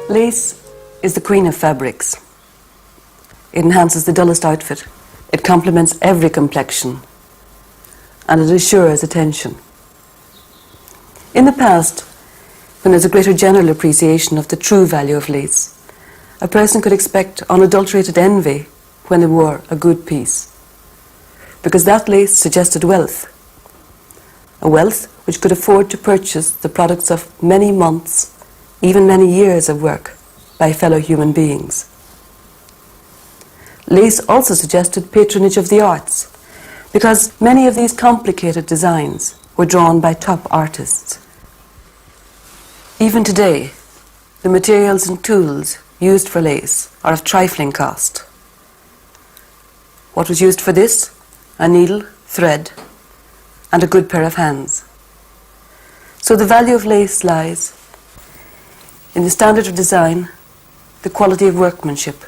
Lace is the queen of fabrics. It enhances the dullest outfit. It complements every complexion. And it assures attention. In the past, when there's a greater general appreciation of the true value of lace, a person could expect unadulterated envy when they wore a good piece, because that lace suggested wealth, a wealth which could afford to purchase the products of many months, even many years of work by fellow human beings. Lace also suggested patronage of the arts, because many of these complicated designs were drawn by top artists. Even today, the materials and tools used for lace are of trifling cost. What was used for this? A needle, thread, and a good pair of hands. So the value of lace lies in the standard of design, the quality of workmanship,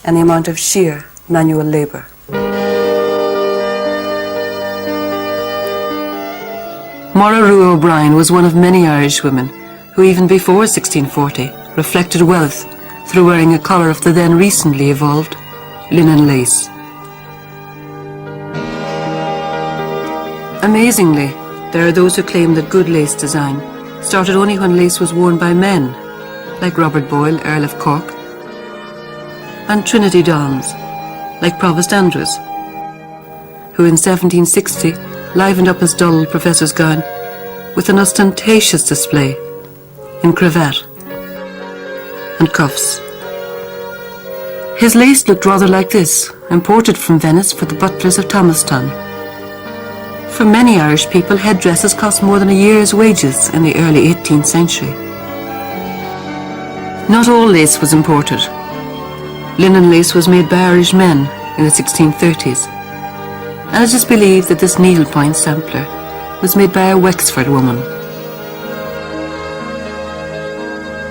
and the amount of sheer manual labour. Maura Rua O'Brien was one of many Irish women who, even before 1640, reflected wealth through wearing a collar of the then recently evolved linen lace. Amazingly, there are those who claim that good lace design started only when lace was worn by men, like Robert Boyle, Earl of Cork, and Trinity Dons, like Provost Andrews, who in 1760 livened up his dull professor's gown with an ostentatious display in cravat and cuffs. His lace looked rather like this, imported from Venice for the butlers of Thomastown. For many Irish people, headdresses cost more than a year's wages in the early 18th century. Not all lace was imported. Linen lace was made by Irish men in the 1630s, and it is believed that this needlepoint sampler was made by a Wexford woman.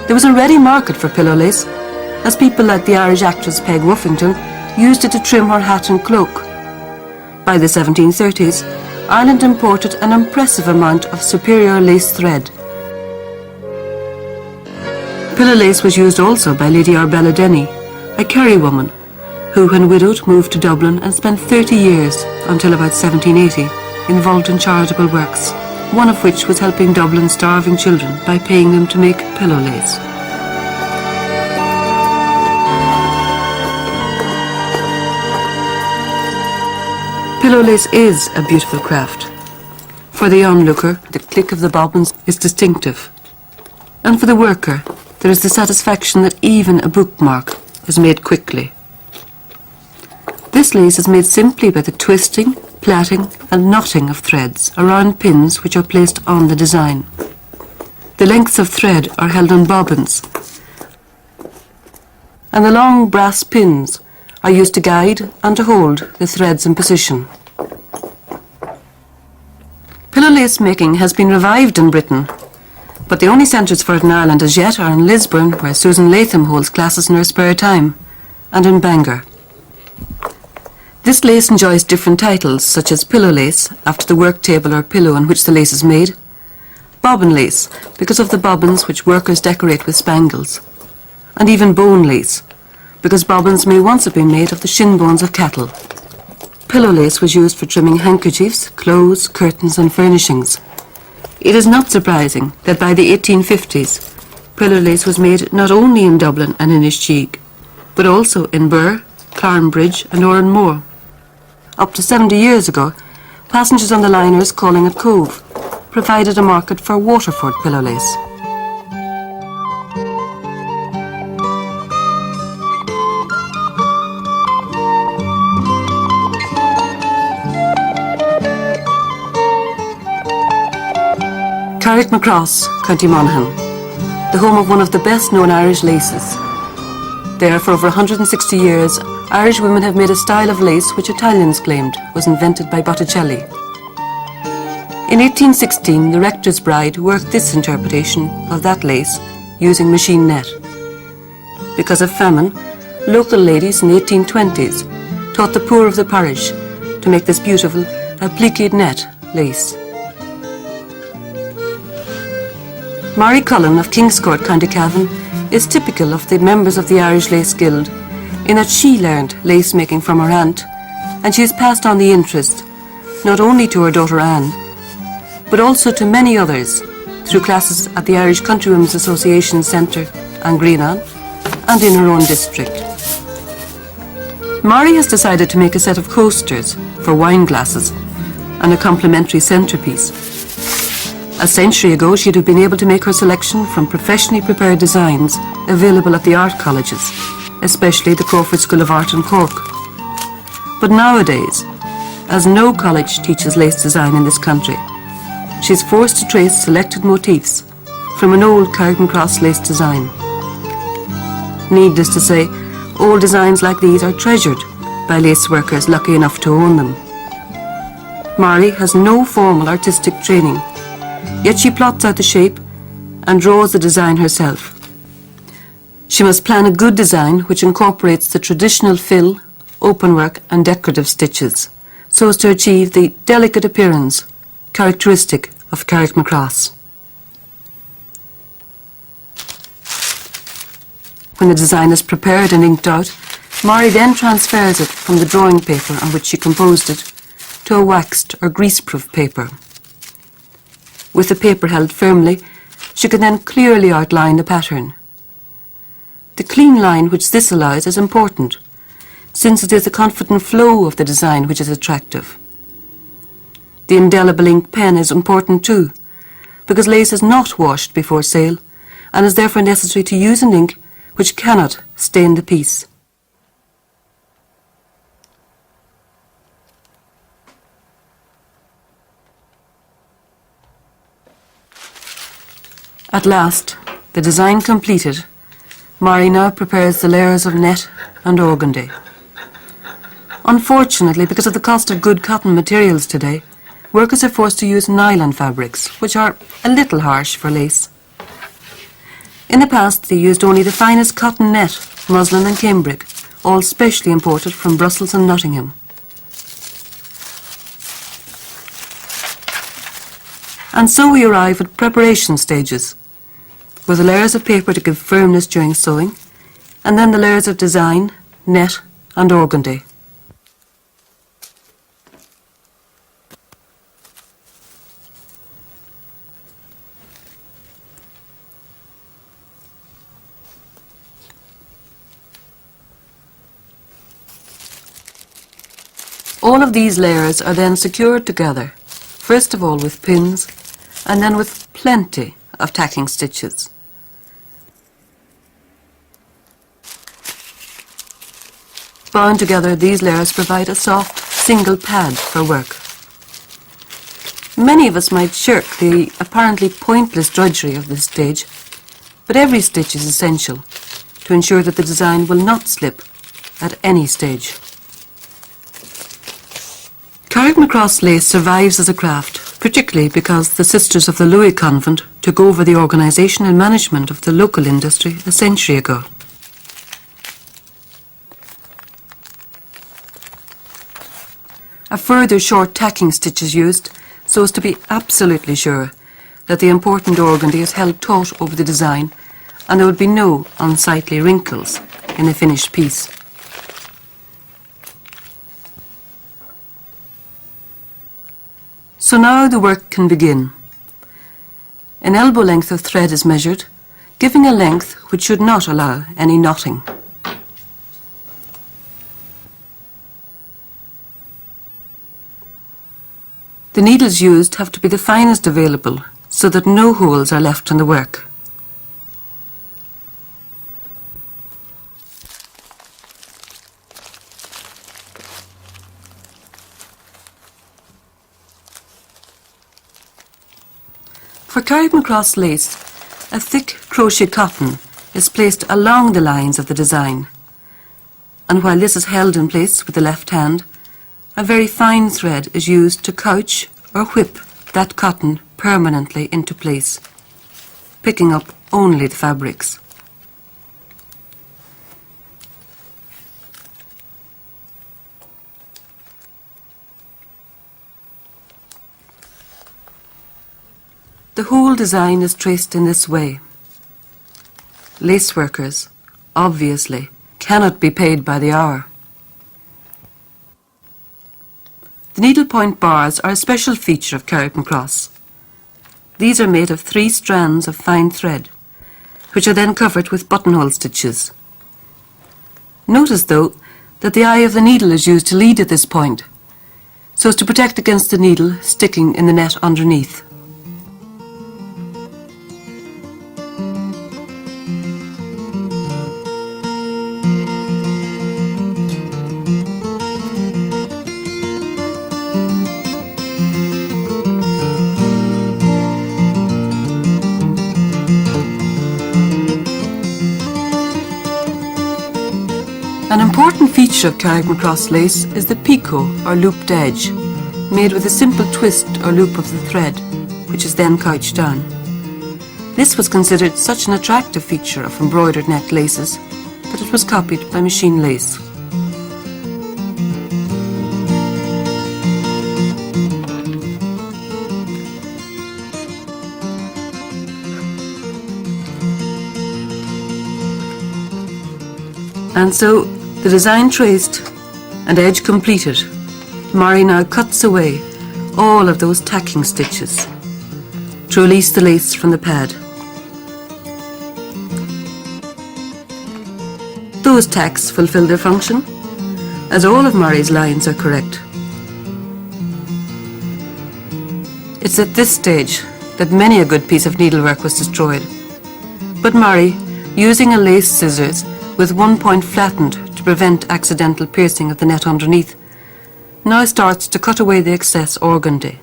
There was a ready market for pillow lace, as people like the Irish actress Peg Woffington used it to trim her hat and cloak. By the 1730s, Ireland imported an impressive amount of superior lace thread. Pillow lace was used also by Lady Arbella Denny, a Kerry woman, who, when widowed, moved to Dublin and spent 30 years, until about 1780, involved in charitable works, one of which was helping Dublin's starving children by paying them to make pillow lace. Pillow lace is a beautiful craft. For the onlooker, the click of the bobbins is distinctive. And for the worker, there is the satisfaction that even a bookmark is made quickly. This lace is made simply by the twisting, plaiting and knotting of threads around pins which are placed on the design. The lengths of thread are held on bobbins, and the long brass pins are used to guide and to hold the threads in position. Pillow lace making has been revived in Britain, but the only centres for it in Ireland as yet are in Lisburn, where Susan Latham holds classes in her spare time, and in Bangor. This lace enjoys different titles, such as pillow lace, after the work table or pillow on which the lace is made, bobbin lace, because of the bobbins which workers decorate with spangles, and even bone lace, because bobbins may once have been made of the shin bones of cattle. Pillow lace was used for trimming handkerchiefs, clothes, curtains and furnishings. It is not surprising that by the 1850s, pillow lace was made not only in Dublin and Inniskeag, but also in Birr, Clarnbridge and Oranmore. Up to 70 years ago, passengers on the liners calling at Cove provided a market for Waterford pillow lace. Carrickmacross, County Monaghan, the home of one of the best known Irish laces. There, for over 160 years, Irish women have made a style of lace which Italians claimed was invented by Botticelli. In 1816, the rector's bride worked this interpretation of that lace using machine net. Because of famine, local ladies in the 1820s taught the poor of the parish to make this beautiful appliqué net lace. Mary Cullen of Kingscourt, County Cavan, is typical of the members of the Irish Lace Guild in that she learned lace making from her aunt, and she has passed on the interest not only to her daughter Anne, but also to many others through classes at the Irish Countrywomen's Association Centre and Greenan and in her own district. Mari has decided to make a set of coasters for wine glasses and a complementary centrepiece. A century ago, she'd have been able to make her selection from professionally prepared designs available at the art colleges, especially the Crawford School of Art in Cork. But nowadays, as no college teaches lace design in this country, she's forced to trace selected motifs from an old Carrick Cross lace design. Needless to say, old designs like these are treasured by lace workers lucky enough to own them. Mari has no formal artistic training, yet she plots out the shape and draws the design herself. She must plan a good design which incorporates the traditional fill, openwork and decorative stitches, so as to achieve the delicate appearance characteristic of Carrickmacross. When the design is prepared and inked out, Mari then transfers it from the drawing paper on which she composed it to a waxed or greaseproof paper. With the paper held firmly, she can then clearly outline the pattern. The clean line which this allows is important, since it is the confident flow of the design which is attractive. The indelible ink pen is important too, because lace is not washed before sale and is therefore necessary to use an ink which cannot stain the piece. At last, the design completed, Mari now prepares the layers of net and organdy. Unfortunately, because of the cost of good cotton materials today, workers are forced to use nylon fabrics, which are a little harsh for lace. In the past, they used only the finest cotton net, muslin and cambric, all specially imported from Brussels and Nottingham. And so we arrive at preparation stages, with the layers of paper to give firmness during sewing, and then the layers of design, net and organdy. All of these layers are then secured together, first of all with pins, and then with plenty of tacking stitches. Bound together, these layers provide a soft, single pad for work. Many of us might shirk the apparently pointless drudgery of this stage, but every stitch is essential to ensure that the design will not slip at any stage. Carrickmacross lace survives as a craft, particularly because the Sisters of the Louis Convent took over the organisation and management of the local industry a century ago. A further short tacking stitch is used so as to be absolutely sure that the important organdy is held taut over the design and there would be no unsightly wrinkles in the finished piece. So now the work can begin. An elbow length of thread is measured, giving a length which should not allow any knotting. The needles used have to be the finest available so that no holes are left in the work. For Carrickmacross lace, a thick crochet cotton is placed along the lines of the design, and while this is held in place with the left hand, a very fine thread is used to couch or whip that cotton permanently into place, picking up only the fabrics. The whole design is traced in this way. lace workers, obviously, cannot be paid by the hour. The needlepoint bars are a special feature of Carrick Cross. These are made of 3 strands of fine thread, which are then covered with buttonhole stitches. Notice, though, that the eye of the needle is used to lead at this point, so as to protect against the needle sticking in the net underneath. An important feature of Carrick Cross lace is the picot or looped edge, made with a simple twist or loop of the thread, which is then couched down. This was considered such an attractive feature of embroidered net laces that it was copied by machine lace. And so, the design traced and edge completed, Murray now cuts away all of those tacking stitches to release the lace from the pad. Those tacks fulfill their function, as all of Murray's lines are correct. It's at this stage that many a good piece of needlework was destroyed, but Murray, using a lace scissors with one point flattened to prevent accidental piercing of the net underneath, now starts to cut away the excess organdy.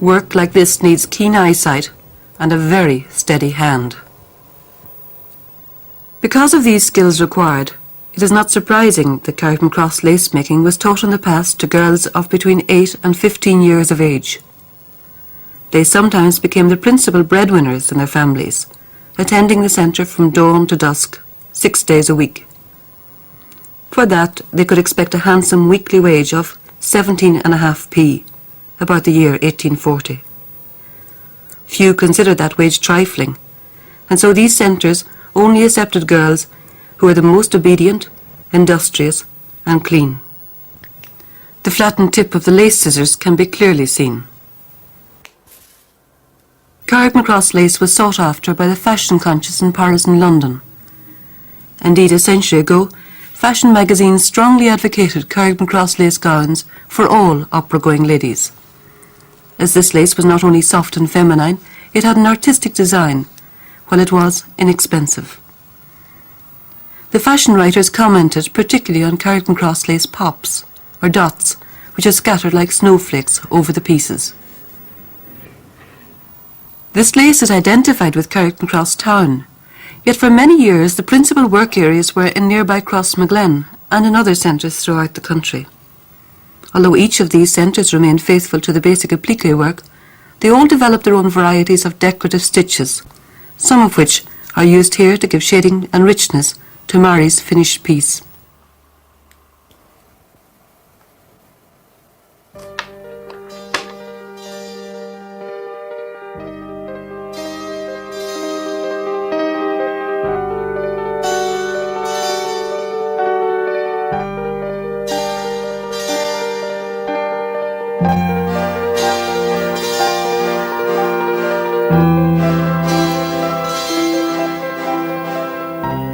Work like this needs keen eyesight and a very steady hand. Because of these skills required, it is not surprising that Carrick Cross lace making was taught in the past to girls of between 8 and 15 years of age. They sometimes became the principal breadwinners in their families, attending the centre from dawn to dusk, 6 days a week. For that, they could expect a handsome weekly wage of 17.5p, about the year 1840. Few considered that wage trifling, and so these centres only accepted girls who were the most obedient, industrious and clean. The flattened tip of the lace scissors can be clearly seen. Carrick Cross lace was sought after by the fashion conscious in Paris and London. Indeed, a century ago, fashion magazines strongly advocated Carrick Cross lace gowns for all opera-going ladies. As this lace was not only soft and feminine, it had an artistic design, while it was inexpensive. The fashion writers commented particularly on Carrick Cross lace pops, or dots, which are scattered like snowflakes over the pieces. This lace is identified with Carrick Cross town, yet for many years the principal work areas were in nearby Crossmaglen and in other centres throughout the country. Although each of these centres remained faithful to the basic applique work, they all developed their own varieties of decorative stitches, some of which are used here to give shading and richness to Murray's finished piece.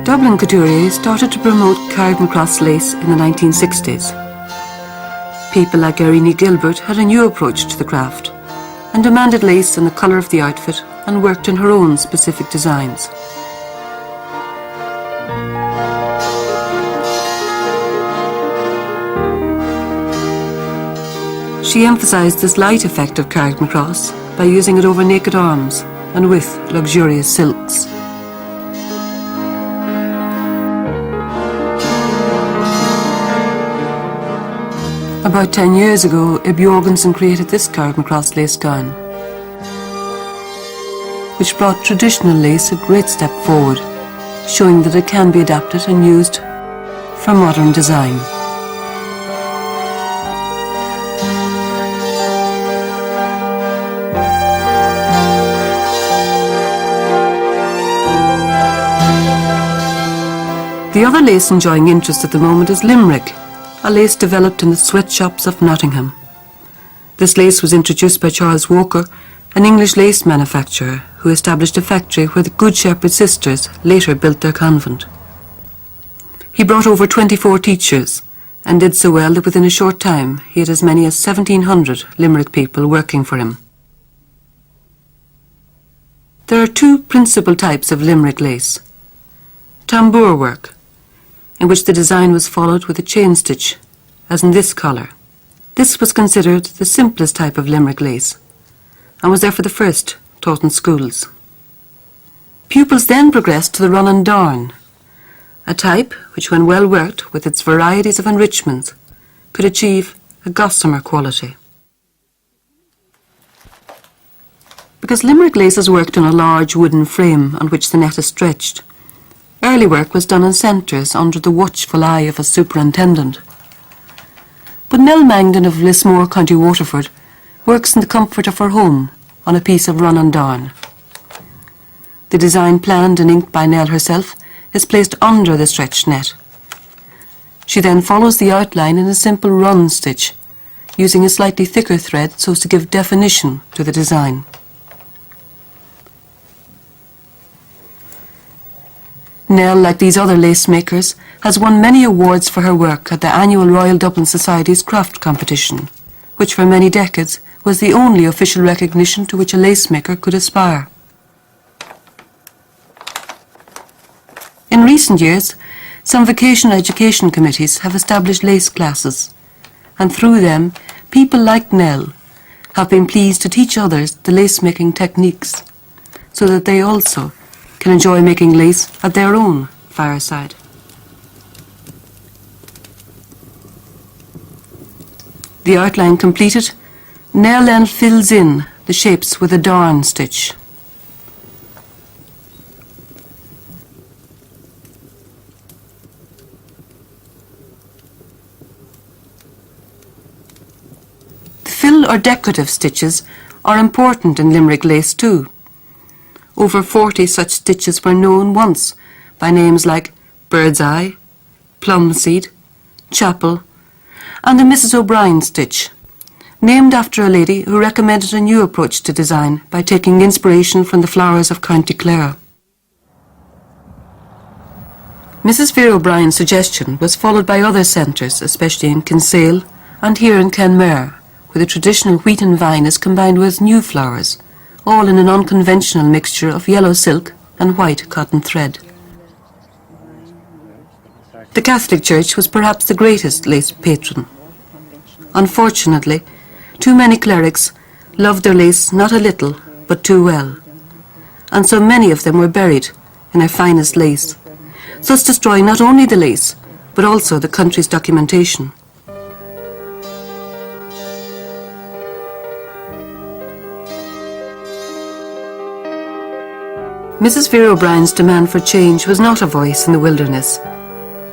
Dublin couturiers started to promote Carrick Cross lace in the 1960s. People like Irene Gilbert had a new approach to the craft and demanded lace in the colour of the outfit and worked in her own specific designs. She emphasised this light effect of Carrick Cross by using it over naked arms and with luxurious silks. About 10 years ago, Ib Jorgensen created this Carrick Cross lace gown, which brought traditional lace a great step forward, showing that it can be adapted and used for modern design. The other lace enjoying interest at the moment is Limerick, a lace developed in the sweatshops of Nottingham. This lace was introduced by Charles Walker, an English lace manufacturer who established a factory where the Good Shepherd sisters later built their convent. He brought over 24 teachers and did so well that within a short time he had as many as 1,700 Limerick people working for him. There are two principal types of Limerick lace. Tambour work, in which the design was followed with a chain stitch, as in this collar. This was considered the simplest type of Limerick lace, and was therefore the first taught in schools. Pupils then progressed to the run and darn, a type which, when well worked with its varieties of enrichments, could achieve a gossamer quality. Because Limerick lace is worked on a large wooden frame on which the net is stretched, early work was done in centres under the watchful eye of a superintendent. But Nell Mangdon of Lismore, County Waterford, works in the comfort of her home on a piece of run and darn. The design planned and inked by Nell herself is placed under the stretched net. She then follows the outline in a simple run stitch, using a slightly thicker thread so as to give definition to the design. Nell, like these other lace makers, has won many awards for her work at the annual Royal Dublin Society's craft competition, which for many decades was the only official recognition to which a lace maker could aspire. In recent years, some vocational education committees have established lace classes, and through them, people like Nell have been pleased to teach others the lace-making techniques, so that they also can enjoy making lace at their own fireside. The outline completed, Nell then fills in the shapes with a darn stitch. The fill or decorative stitches are important in Limerick lace too. Over 40 such stitches were known once by names like Bird's Eye, Plum Seed, Chapel, and the Mrs. O'Brien stitch, named after a lady who recommended a new approach to design by taking inspiration from the flowers of County Clare. Mrs. Vera O'Brien's suggestion was followed by other centres, especially in Kinsale and here in Kenmare, where the traditional wheat and vine is combined with new flowers, all in an unconventional mixture of yellow silk and white cotton thread. The Catholic Church was perhaps the greatest lace patron. Unfortunately, too many clerics loved their lace not a little, but too well, and so many of them were buried in their finest lace, thus destroying not only the lace, but also the country's documentation. Mrs. Vera O'Brien's demand for change was not a voice in the wilderness.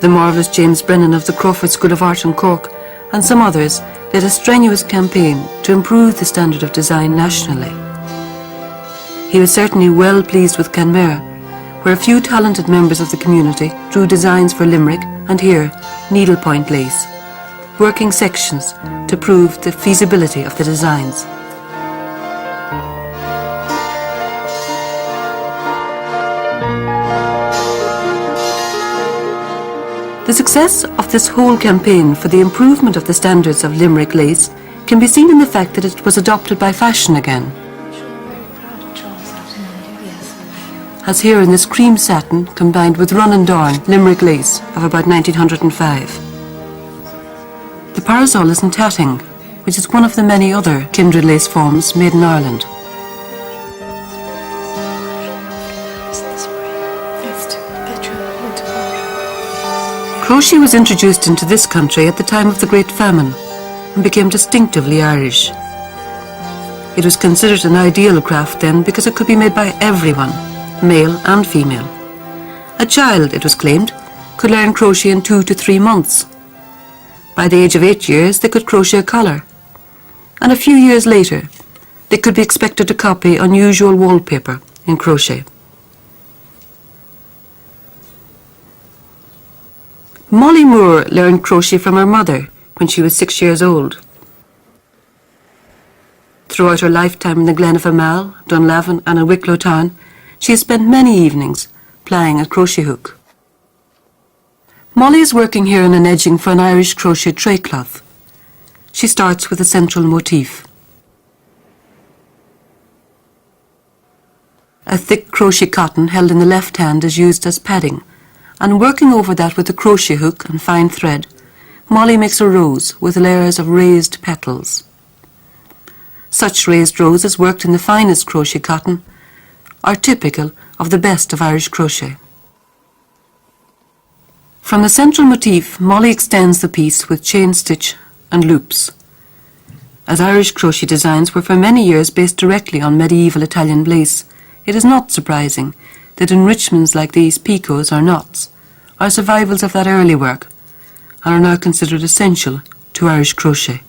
The marvellous James Brennan of the Crawford School of Art in Cork and some others led a strenuous campaign to improve the standard of design nationally. He was certainly well pleased with Kenmare, where a few talented members of the community drew designs for Limerick and here needlepoint lace, working sections to prove the feasibility of the designs. The success of this whole campaign for the improvement of the standards of Limerick lace can be seen in the fact that it was adopted by fashion again, as here in this cream satin combined with run and darn Limerick lace of about 1905. The parasol is in tatting, which is one of the many other kindred lace forms made in Ireland. Crochet was introduced into this country at the time of the Great Famine and became distinctively Irish. It was considered an ideal craft then because it could be made by everyone, male and female. A child, it was claimed, could learn crochet in 2 to 3 months. By the age of 8 years, they could crochet a collar, and a few years later, they could be expected to copy unusual wallpaper in crochet. Molly Moore learned crochet from her mother when she was 6 years old. Throughout her lifetime in the Glen of Amal, Dunlavin and in Wicklow Town, she has spent many evenings plying at crochet hook. Molly is working here in an edging for an Irish crochet tray cloth. She starts with a central motif. A thick crochet cotton held in the left hand is used as padding, and working over that with a crochet hook and fine thread, Molly makes a rose with layers of raised petals. Such raised roses worked in the finest crochet cotton are typical of the best of Irish crochet. From the central motif, Molly extends the piece with chain stitch and loops. As Irish crochet designs were for many years based directly on medieval Italian lace, it is not surprising that enrichments like these picots or knots are survivals of that early work and are now considered essential to Irish crochet.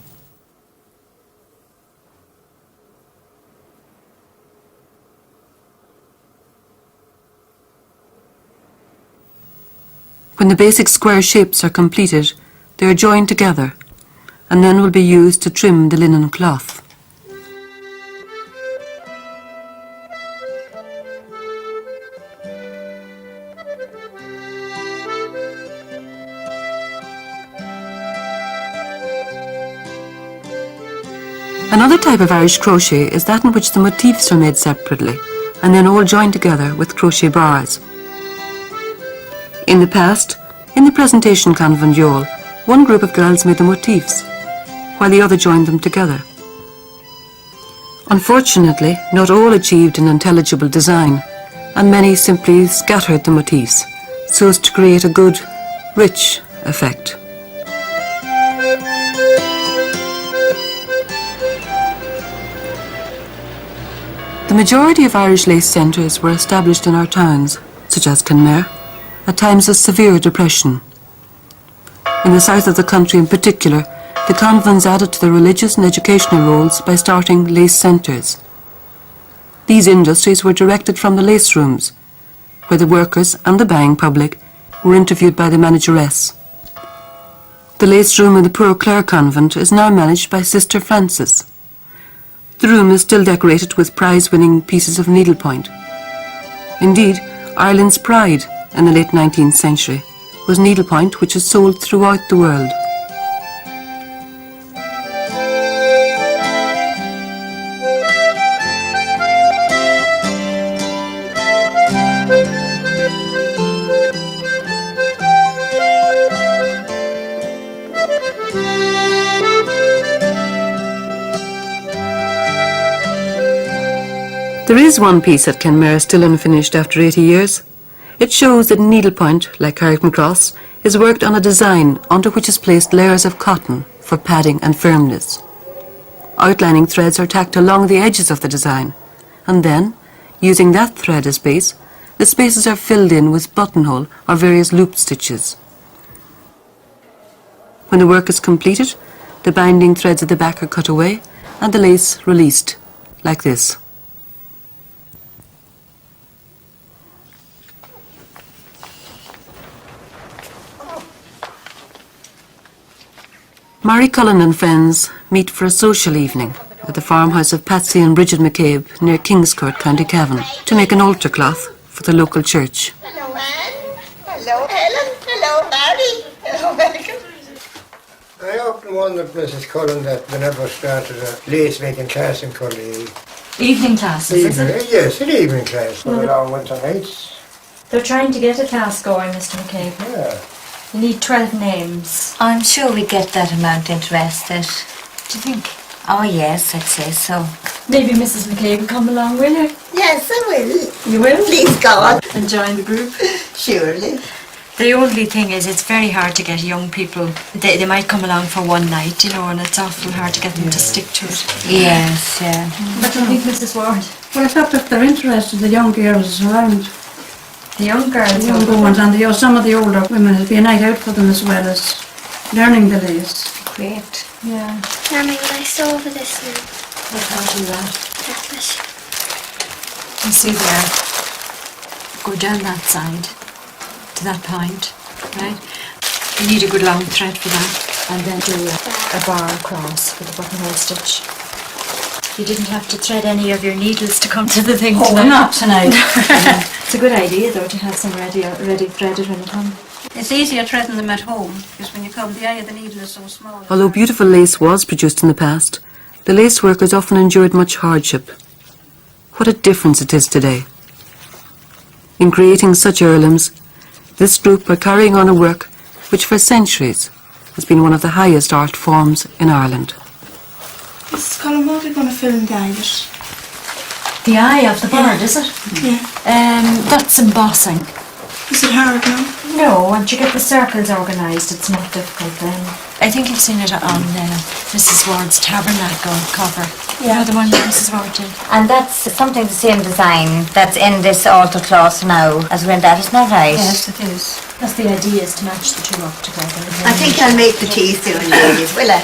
When the basic square shapes are completed, they are joined together and then will be used to trim the linen cloth. Another type of Irish crochet is that in which the motifs are made separately and then all joined together with crochet bars. In the past, in the presentation convent yawl, one group of girls made the motifs, while the other joined them together. Unfortunately, not all achieved an intelligible design, and many simply scattered the motifs, so as to create a good, rich effect. The majority of Irish lace centres were established in our towns, such as Kenmare, at times of severe depression. In the south of the country in particular, the convents added to their religious and educational roles by starting lace centres. These industries were directed from the lace rooms, where the workers and the buying public were interviewed by the manageress. The lace room in the Poor Clare convent is now managed by Sister Frances. The room is still decorated with prize-winning pieces of needlepoint. Indeed, Ireland's pride in the late 19th century was needlepoint, which is sold throughout the world. There is one piece at Kenmare still unfinished after 80 years. It shows that needlepoint, like Carrickman Cross, is worked on a design onto which is placed layers of cotton for padding and firmness. Outlining threads are tacked along the edges of the design, and then, using that thread as base, the spaces are filled in with buttonhole or various loop stitches. When the work is completed, the binding threads at the back are cut away and the lace released, like this. Mary Cullen and friends meet for a social evening at the farmhouse of Patsy and Bridget McCabe near Kingscourt, County Cavan, to make an altar cloth for the local church. Hello, Anne. Hello, Helen. Hello, Barry. Hello, welcome. I often wondered, Mrs. Cullen, that we never started a lace making class in Cully. Evening classes, is it? Yes, an evening class. For long winter nights. They're trying to get a class going, Mr. McCabe. Yeah. You need 12 names. I'm sure we get that amount interested. Do you think? Oh yes, I'd say so. Maybe Mrs. McCabe will come along, will you? Yes, I will. You will? Please, God. And join the group. Surely. The only thing is it's very hard to get young people. They might come along for one night, you know, and it's awful hard to get them to stick to it. Yes, yeah. What do you think, Mrs. Ward? Well, I thought if they're interested, the young girls around, The young girls. the young ones, and some of the older women, it'd be a night out for them as well as learning the lace. Great. Yeah. Mommy, will I sew over this now? What part is that? Catfish. You see there. Go down that side to that point, right? You need a good long thread for that. And then do a bar across with a buttonhole stitch. You didn't have to thread any of your needles to come to the thing Oh, tonight. not tonight. It's a good idea though to have some ready threaded when you come. It's easier threading them at home, because when you come, the eye of the needle is so small. Although beautiful lace was produced in the past, the lace workers often endured much hardship. What a difference it is today. In creating such heirlooms, this group are carrying on a work which for centuries has been one of the highest art forms in Ireland. Mrs. Cullen, what are we going to film the eye with? The eye of the bird, is it? Yeah. That's embossing. Is it hard now? No, once you get the circles organised, it's not difficult then. I think you've seen it on Mrs. Ward's Tabernacle cover. Yeah. You know the one that Mrs. Ward did? And that's something the same design that's in this altar cloth now as we're in that, isn't that right? Yes, it is. That's the idea, is to match the two up together. I think I'll make the tea soon, ladies, will I?